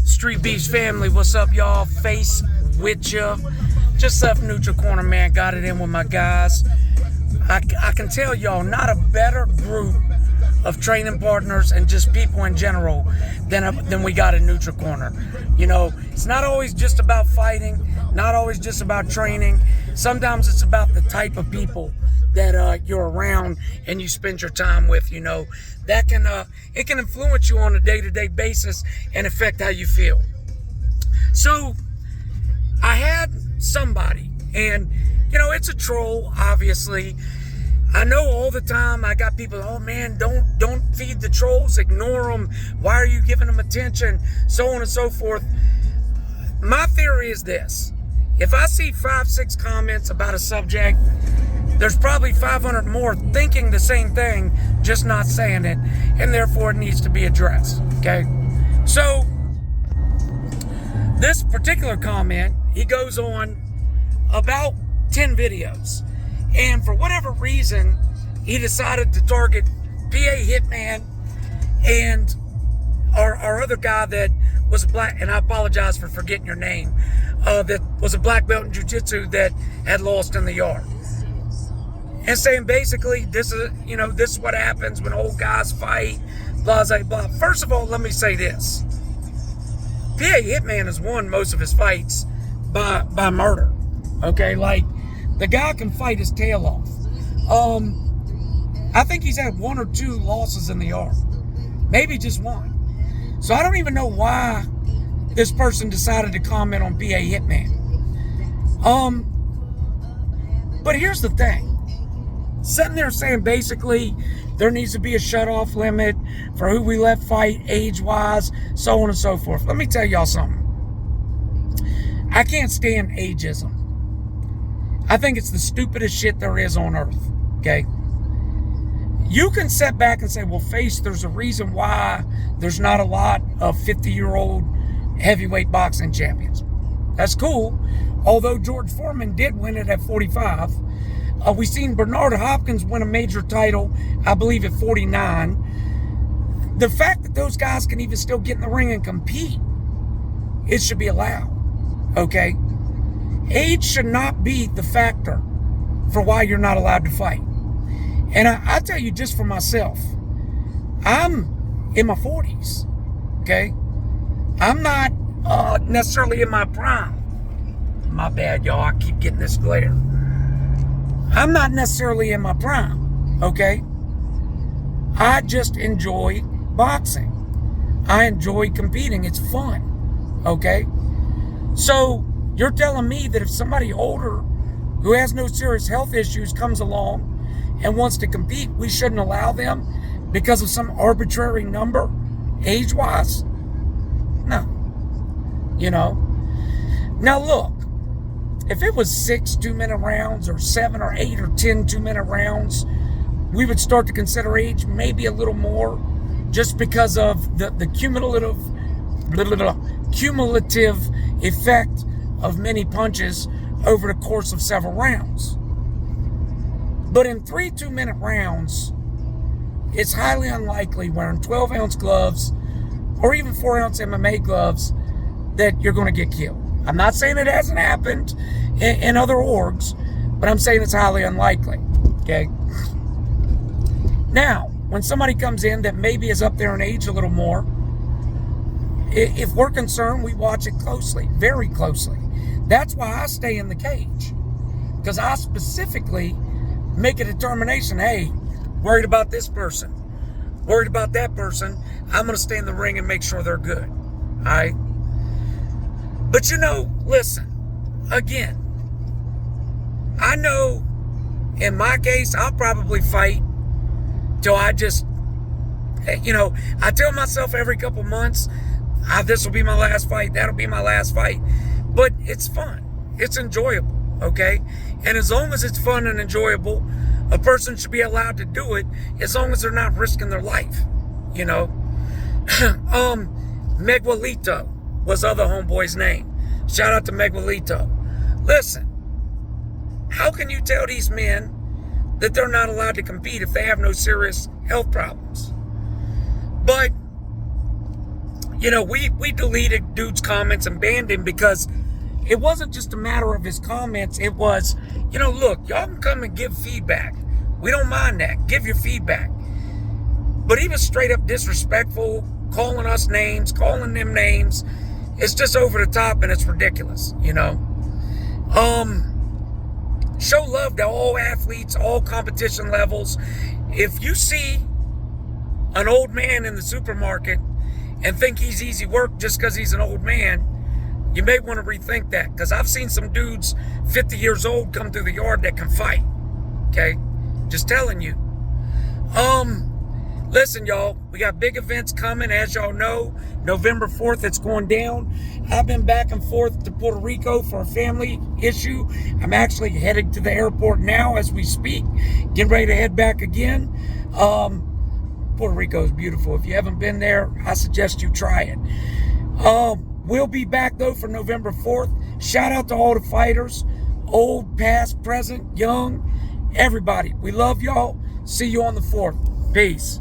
Streetbeefs family, what's up, y'all? Face with ya. Just left Neutral Corner, man. Got it in with my guys. I can tell y'all, not a better group of training partners and just people in general than we got in Neutral Corner. You know, it's not always just about fighting, not always just about training. Sometimes it's about the type of people that you're around and you spend your time with. You know, that can it can influence you on a day-to-day basis and affect how you feel. So I had somebody, and you know, it's a troll, obviously. I know all the time I got people, oh man, don't feed the trolls, ignore them, why are you giving them attention, so on and so forth. My theory is this: if I see 5-6 comments about a subject, there's probably 500 more thinking the same thing, just not saying it, and therefore it needs to be addressed, okay? So this particular comment, he goes on about 10 videos, and for whatever reason, he decided to target PA Hitman and our other guy that was black, and I apologize for forgetting your name, that was a black belt in jiu-jitsu that had lost in the yard. And saying basically, this is what happens when old guys fight, blah, blah, blah. First of all, let me say this. PA Hitman has won most of his fights by murder. Okay, like, the guy can fight his tail off. I think he's had 1 or 2 losses in the yard. Maybe just 1. So I don't even know why this person decided to comment on PA Hitman. But here's the thing. Sitting there saying basically there needs to be a shut-off limit for who we let fight age-wise, so on and so forth. Let me tell y'all something. I can't stand ageism. I think it's the stupidest shit there is on earth, okay? You can sit back and say, well, Face, there's a reason why there's not a lot of 50-year-old heavyweight boxing champions. That's cool. Although George Foreman did win it at 45. We've seen Bernard Hopkins win a major title, I believe, at 49. The fact that those guys can even still get in the ring and compete, it should be allowed, okay? Age should not be the factor for why you're not allowed to fight. And I tell you, just for myself, I'm in my 40s, okay? I'm not necessarily in my prime. My bad, y'all. I keep getting this glare. I'm not necessarily in my prime, okay? I just enjoy boxing. I enjoy competing. It's fun, okay? So you're telling me that if somebody older who has no serious health issues comes along and wants to compete, we shouldn't allow them because of some arbitrary number, age-wise? No. You know? Now look, if it was 6 2-minute rounds or 7 or 8 or 10 2-minute rounds, we would start to consider age maybe a little more, just because of the cumulative effect of many punches over the course of several rounds. But in 3 2-minute rounds, it's highly unlikely, wearing 12-ounce gloves or even 4-ounce MMA gloves, that you're going to get killed. I'm not saying it hasn't happened in other orgs, but I'm saying it's highly unlikely, okay? Now, when somebody comes in that maybe is up there in age a little more, if we're concerned, we watch it closely, very closely. That's why I stay in the cage, because I specifically make a determination, hey, worried about this person, worried about that person, I'm going to stay in the ring and make sure they're good, all right? But you know, listen, again, I know in my case, I'll probably fight till I just, you know, I tell myself every couple months, this will be my last fight, that'll be my last fight. But it's fun, it's enjoyable, okay? And as long as it's fun and enjoyable, a person should be allowed to do it as long as they're not risking their life, you know? Miguelito was other homeboy's name. Shout out to Miguelito. Listen, how can you tell these men that they're not allowed to compete if they have no serious health problems? But we deleted dude's comments and banned him because it wasn't just a matter of his comments. It was, look, y'all can come and give feedback. We don't mind that. Give your feedback. But he was straight up disrespectful, calling us names, calling them names. It's just over the top and it's ridiculous, Show love to all athletes, all competition levels. If you see an old man in the supermarket and think he's easy work just because he's an old man, you may want to rethink that, because I've seen some dudes 50 years old come through the yard that can fight. Okay? Just telling you. Listen, y'all, we got big events coming, as y'all know. November 4th, it's going down. I've been back and forth to Puerto Rico for a family issue. I'm actually headed to the airport now as we speak, getting ready to head back again. Puerto Rico is beautiful. If you haven't been there, I suggest you try it. We'll be back, though, for November 4th. Shout out to all the fighters, old, past, present, young, everybody. We love y'all. See you on the 4th. Peace.